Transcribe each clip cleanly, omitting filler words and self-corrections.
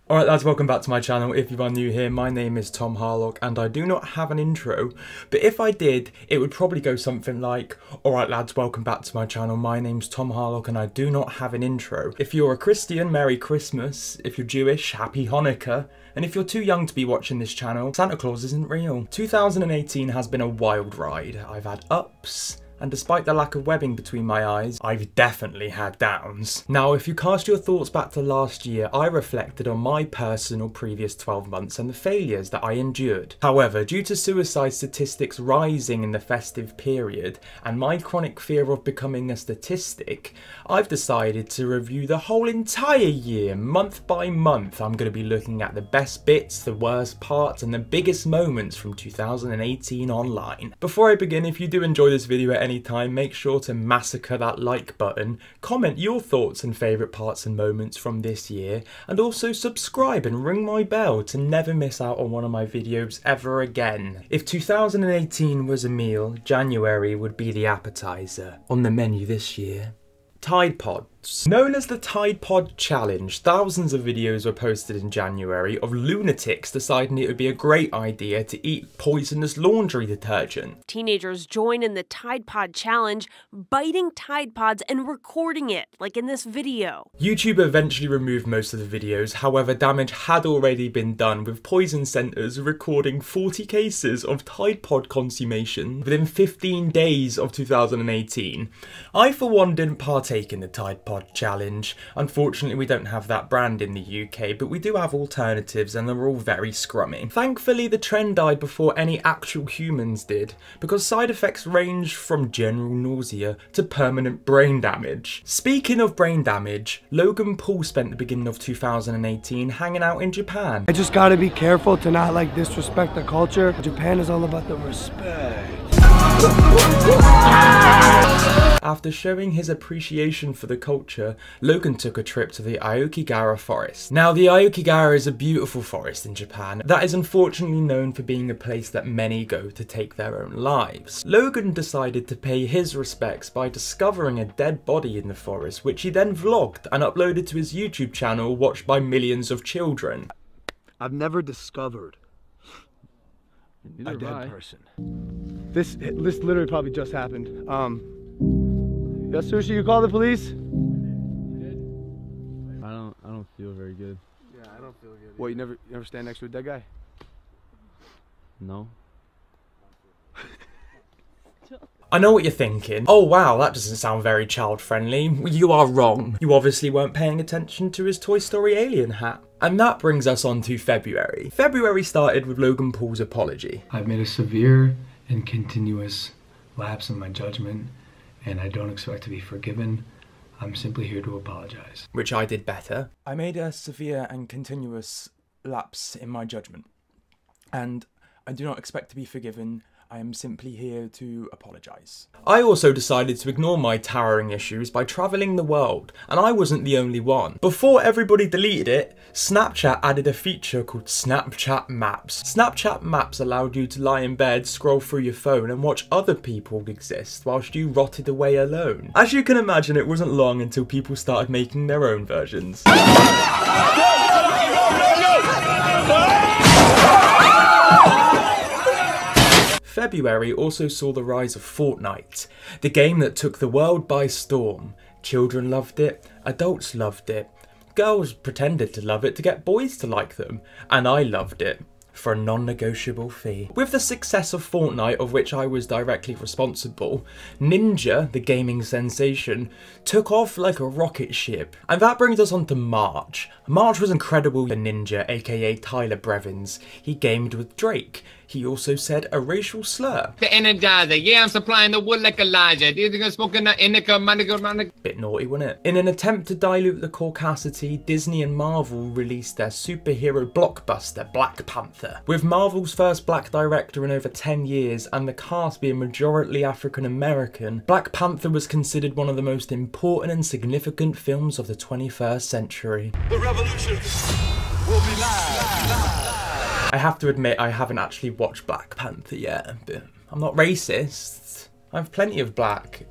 Alright lads, welcome back to my channel. If you are new here, my name is Tom Harlock and I do not have an intro, but if I did, it would probably go something like, alright lads, welcome back to my channel, my name's Tom Harlock and I do not have an intro. If you're a Christian, Merry Christmas. If you're Jewish, Happy Hanukkah. And if you're too young to be watching this channel, Santa Claus isn't real. 2018 has been a wild ride. I've had ups, and despite the lack of webbing between my eyes, I've definitely had downs. Now, if you cast your thoughts back to last year, I reflected on my personal previous 12 months and the failures that I endured. However, due to suicide statistics rising in the festive period, and my chronic fear of becoming a statistic, I've decided to review the whole entire year, month by month. I'm going to be looking at the best bits, the worst parts, and the biggest moments from 2018 online. Before I begin, if you do enjoy this video at any time, make sure to massacre that like button, comment your thoughts and favourite parts and moments from this year, and also subscribe and ring my bell to never miss out on one of my videos ever again. If 2018 was a meal, January would be the appetizer. On the menu this year, Tide Pods. Known as the Tide Pod Challenge, thousands of videos were posted in January of lunatics deciding it would be a great idea to eat poisonous laundry detergent. Teenagers join in the Tide Pod Challenge, biting Tide Pods and recording it, like in this video. YouTube eventually removed most of the videos, however damage had already been done, with poison centres recording 40 cases of Tide Pod consummation within 15 days of 2018. I for one didn't partake in the Tide Pod Challenge. Unfortunately, we don't have that brand in the UK, but we do have alternatives and they're all very scrummy. Thankfully, the trend died before any actual humans did, because side effects range from general nausea to permanent brain damage. Speaking of brain damage, Logan Paul spent the beginning of 2018 hanging out in Japan. I just gotta be careful to not disrespect the culture. Japan is all about the respect. After showing his appreciation for the culture, Logan took a trip to the Aokigahara forest. Now, the Aokigahara is a beautiful forest in Japan that is unfortunately known for being a place that many go to take their own lives. Logan decided to pay his respects by discovering a dead body in the forest, which he then vlogged and uploaded to his YouTube channel, watched by millions of children. I've never discovered a dead person. This literally probably just happened. Yes, Sushi, you call the police? I don't feel very good. Yeah, I don't feel good. What, you never stand next to a dead guy? No. I know what you're thinking. Oh wow, that doesn't sound very child friendly. You are wrong. You obviously weren't paying attention to his Toy Story alien hat. And that brings us on to February. February started with Logan Paul's apology. I've made a severe and continuous lapse in my judgment, and I don't expect to be forgiven. I'm simply here to apologize. Which I did better. I made a severe and continuous lapse in my judgment, and I do not expect to be forgiven. I am simply here to apologise. I also decided to ignore my towering issues by travelling the world, and I wasn't the only one. Before everybody deleted it, Snapchat added a feature called Snapchat Maps. Snapchat Maps allowed you to lie in bed, scroll through your phone and watch other people exist whilst you rotted away alone. As you can imagine, it wasn't long until people started making their own versions. February also saw the rise of Fortnite, the game that took the world by storm. Children loved it, adults loved it, girls pretended to love it to get boys to like them, and I loved it. For a non-negotiable fee. With the success of Fortnite, of which I was directly responsible, Ninja, the gaming sensation, took off like a rocket ship. And that brings us on to March. March was incredible for Ninja, aka Tyler Brevins. He gamed with Drake. He also said a racial slur. The Energizer, yeah, I'm supplying the wood like Elijah. These are smoking the indica, Bit naughty, wasn't it? In an attempt to dilute the caucasity, Disney and Marvel released their superhero blockbuster, Black Panther. With Marvel's first black director in over 10 years and the cast being majority African American, Black Panther was considered one of the most important and significant films of the 21st century. The revolution will be live. I have to admit I haven't actually watched Black Panther yet, but I'm not racist. I have plenty of black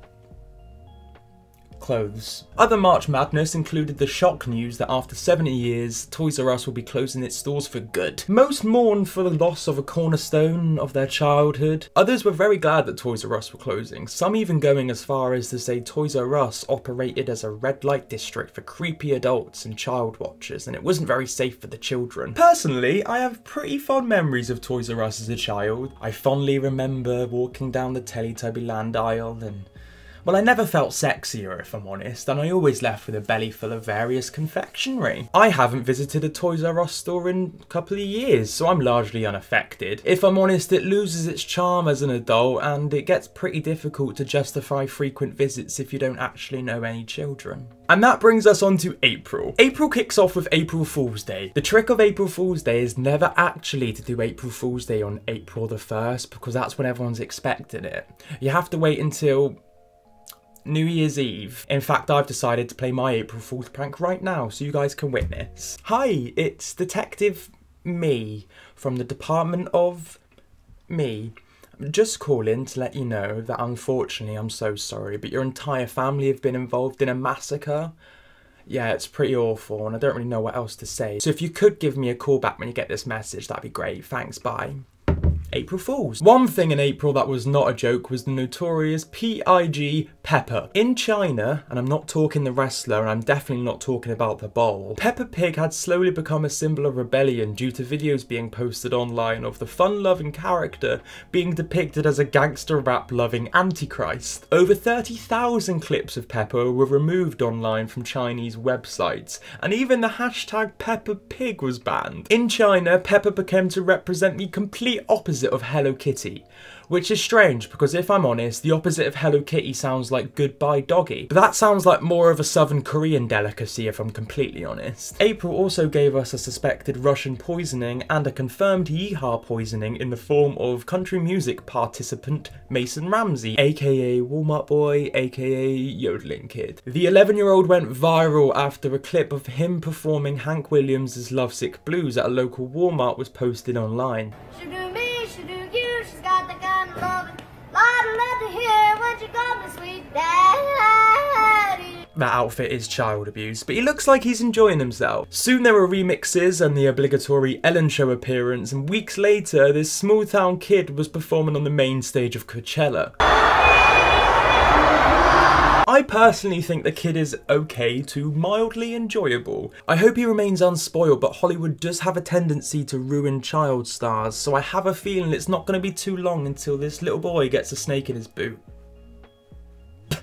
clothes. Other March Madness included the shock news that after 70 years, Toys R Us will be closing its stores for good. Most mourned for the loss of a cornerstone of their childhood. Others were very glad that Toys R Us were closing, some even going as far as to say Toys R Us operated as a red light district for creepy adults and child watchers, and it wasn't very safe for the children. Personally, I have pretty fond memories of Toys R Us as a child. I fondly remember walking down the Teletubby Land aisle and, well, I never felt sexier if I'm honest, and I always left with a belly full of various confectionery. I haven't visited a Toys R Us store in a couple of years, so I'm largely unaffected. If I'm honest, it loses its charm as an adult, and it gets pretty difficult to justify frequent visits if you don't actually know any children. And that brings us on to April. April kicks off with April Fool's Day. The trick of April Fool's Day is never actually to do April Fool's Day on April the 1st, because that's when everyone's expecting it. You have to wait until New Year's Eve. In fact, I've decided to play my April Fool's prank right now so you guys can witness. Hi, it's Detective Me from the Department of Me. I'm just calling to let you know that unfortunately, I'm so sorry, but your entire family have been involved in a massacre. Yeah, it's pretty awful and I don't really know what else to say. So if you could give me a call back when you get this message, that'd be great. Thanks, bye. April Fools. One thing in April that was not a joke was the notorious P.I.G. Peppa. In China, and I'm not talking the wrestler, and I'm definitely not talking about the bowl, Peppa Pig had slowly become a symbol of rebellion due to videos being posted online of the fun-loving character being depicted as a gangster rap-loving antichrist. Over 30,000 clips of Peppa were removed online from Chinese websites, and even the hashtag Peppa Pig was banned. In China, Peppa became to represent the complete opposite of Hello Kitty, which is strange because if I'm honest, the opposite of Hello Kitty sounds like Goodbye Doggy, but that sounds like more of a Southern Korean delicacy if I'm completely honest. April also gave us a suspected Russian poisoning and a confirmed Yeehaw poisoning in the form of country music participant Mason Ramsey, aka Walmart Boy, aka Yodeling Kid. The 11-year-old went viral after a clip of him performing Hank Williams' Lovesick Blues at a local Walmart was posted online. That outfit is child abuse, but he looks like he's enjoying himself. Soon there were remixes and the obligatory Ellen Show appearance, and weeks later this small town kid was performing on the main stage of Coachella. I personally think the kid is okay to mildly enjoyable. I hope he remains unspoiled, but Hollywood does have a tendency to ruin child stars, so I have a feeling it's not going to be too long until this little boy gets a snake in his boot.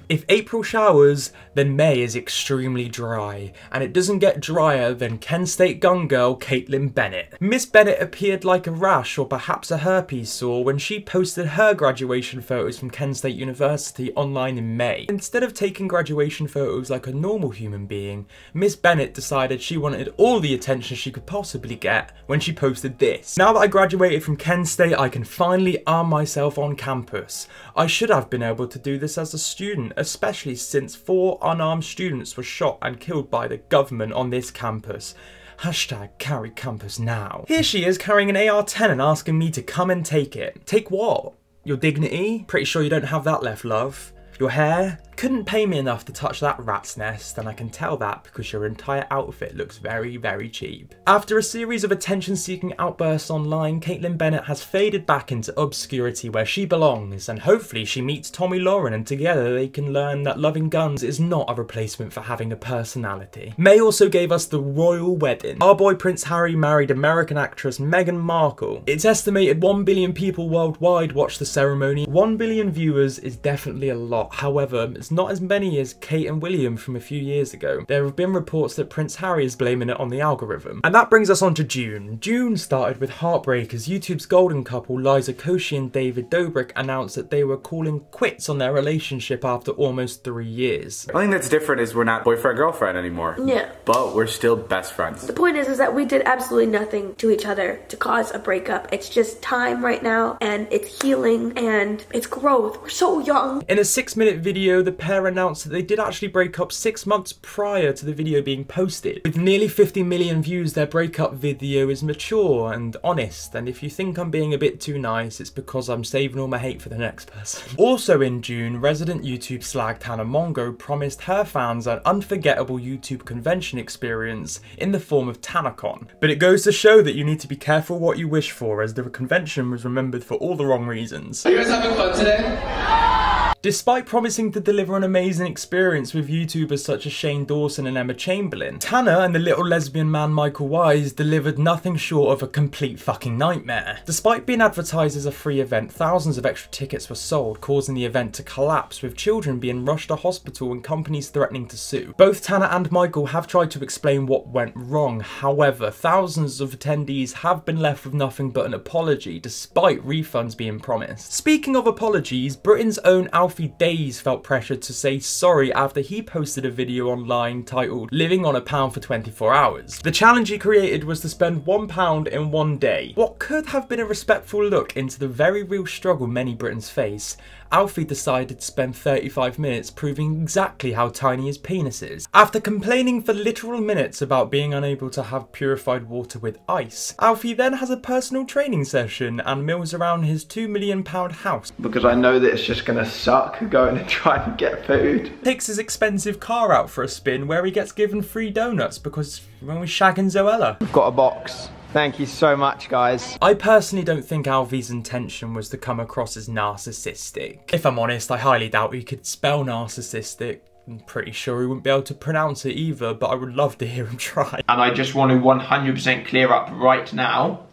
If April showers, then May is extremely dry, and it doesn't get drier than Kent State gun girl Caitlin Bennett. Miss Bennett appeared like a rash or perhaps a herpes sore when she posted her graduation photos from Kent State University online in May. Instead of taking graduation photos like a normal human being, Miss Bennett decided she wanted all the attention she could possibly get when she posted this. Now that I graduated from Kent State, I can finally arm myself on campus. I should have been able to do this as a student, especially since 4 unarmed students were shot and killed by the government on this campus. Hashtag carry campus now. Here she is carrying an AR-10 and asking me to come and take it. Take what? Your dignity? Pretty sure you don't have that left, love. Your hair? Couldn't pay me enough to touch that rat's nest, and I can tell that because your entire outfit looks very, very cheap. After a series of attention-seeking outbursts online, Caitlin Bennett has faded back into obscurity where she belongs, and hopefully she meets Tommy Lauren and together they can learn that loving guns is not a replacement for having a personality. May also gave us the royal wedding. Our boy Prince Harry married American actress Meghan Markle. It's estimated 1 billion people worldwide watched the ceremony. 1 billion viewers is definitely a lot, however, it's not as many as Kate and William from a few years ago. There have been reports that Prince Harry is blaming it on the algorithm. And that brings us on to June. June started with heartbreak as YouTube's golden couple Liza Koshy and David Dobrik announced that they were calling quits on their relationship after almost 3 years. The only thing that's different is we're not boyfriend-girlfriend anymore. Yeah. But we're still best friends. The point is that we did absolutely nothing to each other to cause a breakup. It's just time right now, and it's healing, and it's growth. We're so young. In a 6-minute video, the the pair announced that they did actually break up 6 months prior to the video being posted. With nearly 50 million views, their breakup video is mature and honest, and if you think I'm being a bit too nice, it's because I'm saving all my hate for the next person. Also in June, resident YouTube slag Tana Mongeau promised her fans an unforgettable YouTube convention experience in the form of TanaCon. But it goes to show that you need to be careful what you wish for, as the convention was remembered for all the wrong reasons. Are you guys having fun today? Despite promising to deliver an amazing experience with YouTubers such as Shane Dawson and Emma Chamberlain, Tana and the little lesbian man Michael Wise delivered nothing short of a complete fucking nightmare. Despite being advertised as a free event, thousands of extra tickets were sold, causing the event to collapse, with children being rushed to hospital and companies threatening to sue. Both Tana and Michael have tried to explain what went wrong. However, thousands of attendees have been left with nothing but an apology, despite refunds being promised. Speaking of apologies, Britain's own Alfie Days felt pressured to say sorry after he posted a video online titled "Living on £1 for 24 hours." The challenge he created was to spend £1 in one day. What could have been a respectful look into the very real struggle many Britons face, Alfie decided to spend 35 minutes proving exactly how tiny his penis is. After complaining for literal minutes about being unable to have purified water with ice, Alfie then has a personal training session and mills around his £2 million house. Because I know that it's just gonna suck going and trying to get food. Takes his expensive car out for a spin where he gets given free donuts because when we shagging Zoella. I've got a box. Thank you so much, guys. I personally don't think Alfie's intention was to come across as narcissistic. If I'm honest, I highly doubt he could spell narcissistic. I'm pretty sure he wouldn't be able to pronounce it either, but I would love to hear him try. And I just want to 100% clear up right now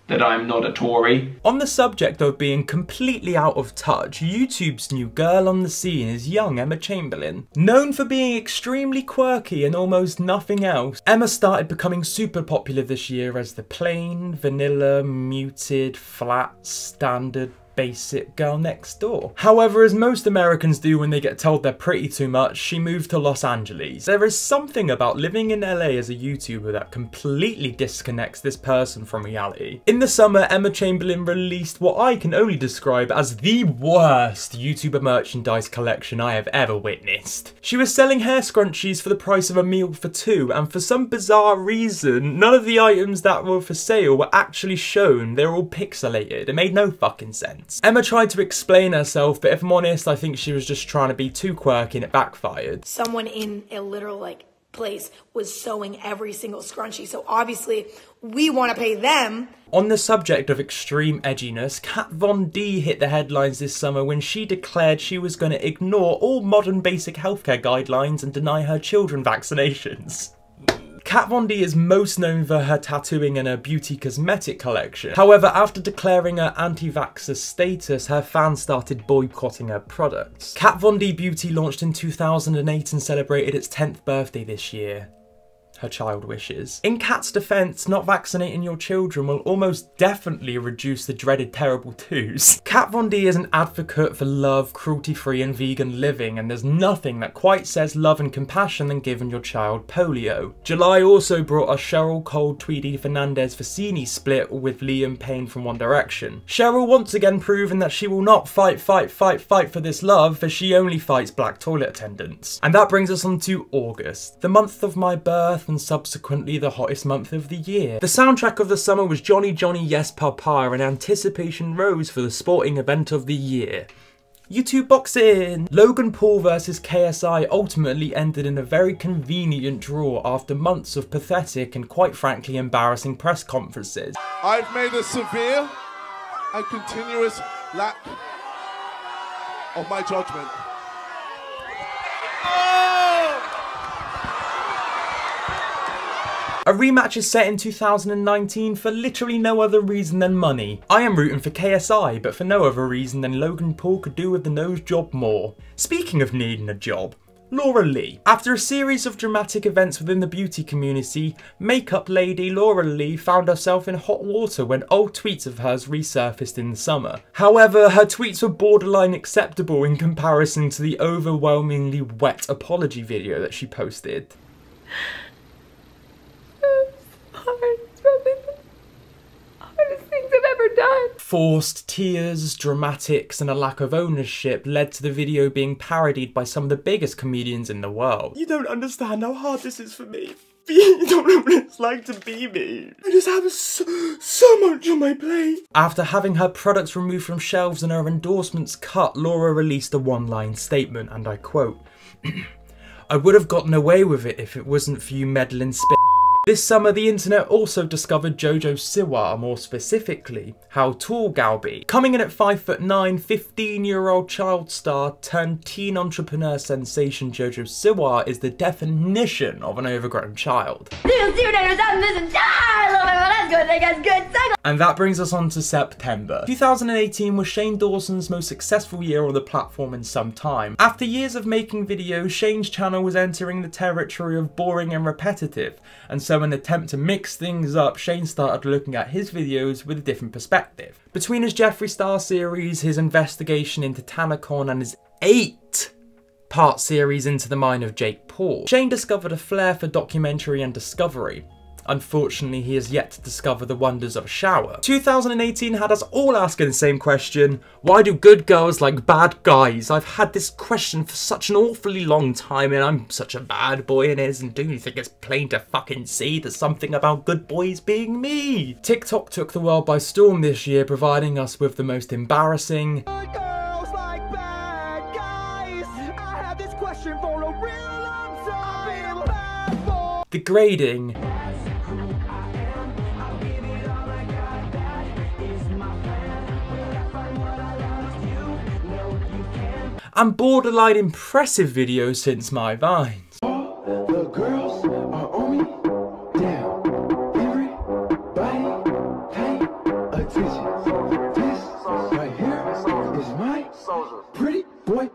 that I'm not a Tory. On the subject of being completely out of touch, YouTube's new girl on the scene is young Emma Chamberlain. Known for being extremely quirky and almost nothing else, Emma started becoming super popular this year as the plain, vanilla, muted, flat, standard, basic girl next door. However, as most Americans do when they get told they're pretty too much, she moved to Los Angeles. There is something about living in LA as a YouTuber that completely disconnects this person from reality. In the summer, Emma Chamberlain released what I can only describe as the worst YouTuber merchandise collection I have ever witnessed. She was selling hair scrunchies for the price of a meal for two, and for some bizarre reason, none of the items that were for sale were actually shown. They were all pixelated. It made no fucking sense. Emma tried to explain herself, but if I'm honest, I think she was just trying to be too quirky and it backfired. Someone in a literal place was sewing every single scrunchie, so obviously we want to pay them. On the subject of extreme edginess, Kat Von D hit the headlines this summer when she declared she was going to ignore all modern basic healthcare guidelines and deny her children vaccinations. Kat Von D is most known for her tattooing and her beauty cosmetic collection. However, after declaring her anti-vaxxer status, her fans started boycotting her products. Kat Von D Beauty launched in 2008 and celebrated its 10th birthday this year. Her child wishes. In Kat's defense, not vaccinating your children will almost definitely reduce the dreaded terrible twos. Kat Von D is an advocate for love, cruelty-free and vegan living, and there's nothing that quite says love and compassion than giving your child polio. July also brought us Cheryl Cole Tweedy Fernandez Vicini split with Liam Payne from One Direction. Cheryl once again proving that she will not fight for this love, as she only fights black toilet attendants. And that brings us on to August, the month of my birth and subsequently the hottest month of the year. The soundtrack of the summer was Johnny Johnny Yes Papa, and anticipation rose for the sporting event of the year. YouTube boxing! Logan Paul versus KSI ultimately ended in a very convenient draw after months of pathetic and quite frankly embarrassing press conferences. I've made a severe and continuous lack of my judgment. A rematch is set in 2019 for literally no other reason than money. I am rooting for KSI, but for no other reason than Logan Paul could do with the nose job more. Speaking of needing a job, Laura Lee. After a series of dramatic events within the beauty community, makeup lady Laura Lee found herself in hot water when old tweets of hers resurfaced in the summer. However, her tweets were borderline acceptable in comparison to the overwhelmingly wet apology video that she posted. It's probably the hardest things I've ever done. Forced tears, dramatics, and a lack of ownership led to the video being parodied by some of the biggest comedians in the world. You don't understand how hard this is for me. You don't know what it's like to be me. I just have so much on my plate. After having her products removed from shelves and her endorsements cut, Laura released a one-line statement, and I quote, "I would have gotten away with it if it wasn't for you meddling spit." This summer, the internet also discovered Jojo Siwa, more specifically, how tall gal be. Coming in at 5'9", 15-year-old child star turned teen entrepreneur sensation Jojo Siwa is the definition of an overgrown child. And that brings us on to September. 2018 was Shane Dawson's most successful year on the platform in some time. After years of making videos, Shane's channel was entering the territory of boring and repetitive, and so in an attempt to mix things up, Shane started looking at his videos with a different perspective. Between his Jeffree Star series, his investigation into TanaCon, and his 8-part series into the mind of Jake Paul, Shane discovered a flair for documentary and discovery. Unfortunately, he has yet to discover the wonders of a shower. 2018 had us all asking the same question: why do good girls like bad guys? I've had this question for such an awfully long time, and I'm such a bad boy in it, and do you think it's plain to fucking see there's something about good boys being me? TikTok took the world by storm this year, providing us with the most embarrassing, degrading, and borderline impressive videos since my Vines. The girls are on me, down. Everybody pay attention. This right here is my pretty boy.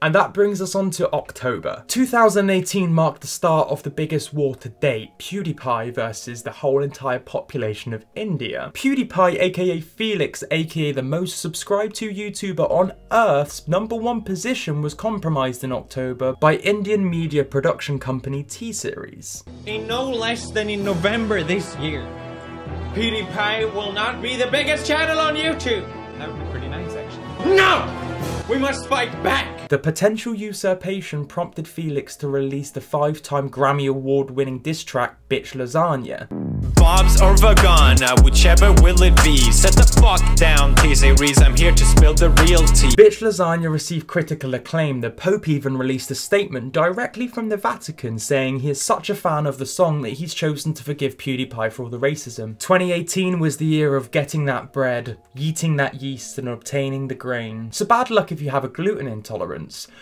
And that brings us on to October. 2018 marked the start of the biggest war to date, PewDiePie versus the whole entire population of India. PewDiePie, aka Felix, aka the most subscribed to YouTuber on Earth's #1 position, was compromised in October by Indian media production company T-Series. In no less than in November this year, PewDiePie will not be the biggest channel on YouTube. That would be pretty nice, actually. No! We must fight back! The potential usurpation prompted Felix to release the 5-time Grammy Award-winning diss track, Bitch Lasagna. Bob's or Vagana, whichever will it be. Set the fuck down, T-Series, I'm here to spill the real tea. Bitch Lasagna received critical acclaim. The Pope even released a statement directly from the Vatican saying he is such a fan of the song that he's chosen to forgive PewDiePie for all the racism. 2018 was the year of getting that bread, yeeting that yeast, and obtaining the grain. So bad luck if you have a gluten intolerance.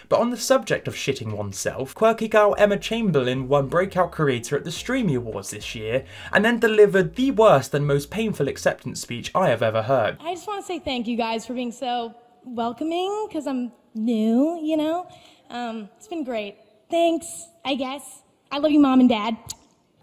But on the subject of shitting oneself, quirky gal Emma Chamberlain won Breakout Creator at the Streamy Awards this year, and then delivered the worst and most painful acceptance speech I have ever heard. I just want to say thank you guys for being so welcoming, because I'm new, you know? It's been great. Thanks, I guess. I love you, Mom and Dad.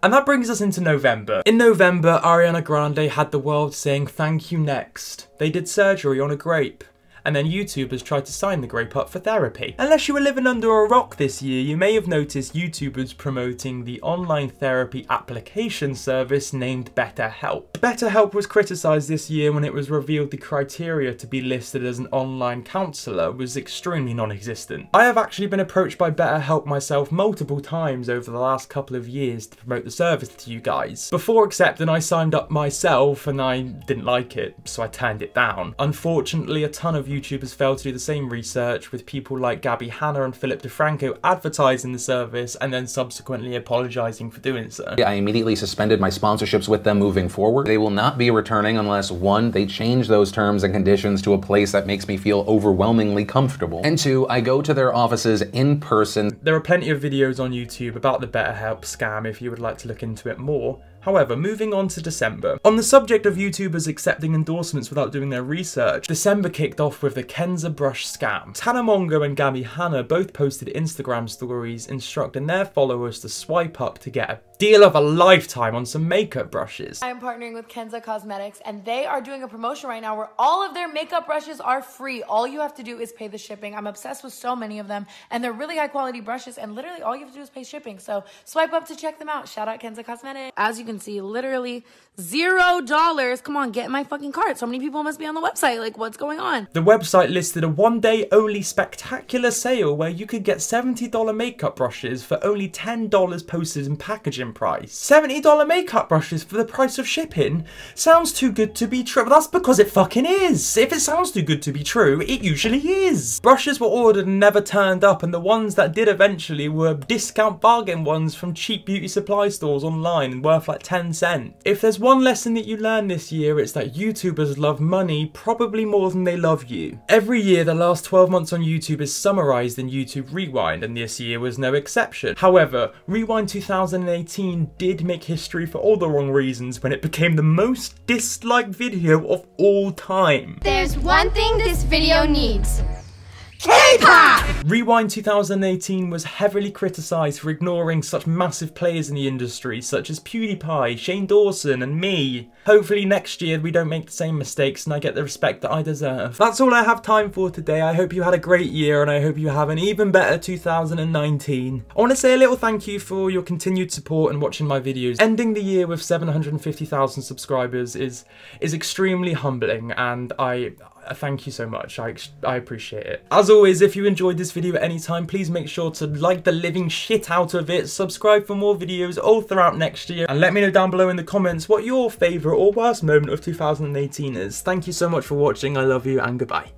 And that brings us into November. In November, Ariana Grande had the world saying thank you next. They did surgery on a grape. And then YouTubers tried to sign the grape up for therapy. Unless you were living under a rock this year, you may have noticed YouTubers promoting the online therapy application service named BetterHelp. BetterHelp was criticised this year when it was revealed the criteria to be listed as an online counsellor was extremely non-existent. I have actually been approached by BetterHelp myself multiple times over the last couple of years to promote the service to you guys. Before accepting, I signed up myself and I didn't like it, so I turned it down. Unfortunately, a ton of YouTubers failed to do the same research, with people like Gabby Hanna and Philip DeFranco advertising the service and then subsequently apologising for doing so. I immediately suspended my sponsorships with them moving forward. They will not be returning unless 1, they change those terms and conditions to a place that makes me feel overwhelmingly comfortable, and 2, I go to their offices in person. There are plenty of videos on YouTube about the BetterHelp scam if you would like to look into it more. However, moving on to December. On the subject of YouTubers accepting endorsements without doing their research, December kicked off with the Kenza brush scam. Tana Mongeau and Gabby Hanna both posted Instagram stories instructing their followers to swipe up to get a Deal of a lifetime on some makeup brushes. I'm partnering with Kenza Cosmetics, and they are doing a promotion right now where all of their makeup brushes are free. All you have to do is pay the shipping. I'm obsessed with so many of them, and they're really high quality brushes, and literally all you have to do is pay shipping. So swipe up to check them out. Shout out Kenza Cosmetics. As you can see, literally $0. Come on, get in my fucking cart. So many people must be on the website. Like, what's going on? The website listed a one-day only spectacular sale where you could get $70 makeup brushes for only $10 postage and packaging price. $70 makeup brushes for the price of shipping? Sounds too good to be true. But that's because it fucking is. If it sounds too good to be true, it usually is. Brushes were ordered and never turned up, and the ones that did eventually were discount bargain ones from cheap beauty supply stores online and worth like 10 cents. If there's one lesson that you learn this year, it's that YouTubers love money probably more than they love you. Every year, the last 12 months on YouTube is summarised in YouTube Rewind, and this year was no exception. However, Rewind 2018 did make history for all the wrong reasons when it became the most disliked video of all time. There's one thing this video needs. K-pop! Rewind 2018 was heavily criticised for ignoring such massive players in the industry such as PewDiePie, Shane Dawson and me. Hopefully next year we don't make the same mistakes and I get the respect that I deserve. That's all I have time for today. I hope you had a great year and I hope you have an even better 2019. I want to say a little thank you for your continued support and watching my videos. Ending the year with 750,000 subscribers is extremely humbling, and I thank you so much. I appreciate it. As always, if you enjoyed this video at any time, please make sure to like the living shit out of it, subscribe for more videos all throughout next year, and let me know down below in the comments what your favourite or worst moment of 2018 is. Thank you so much for watching. I love you and goodbye.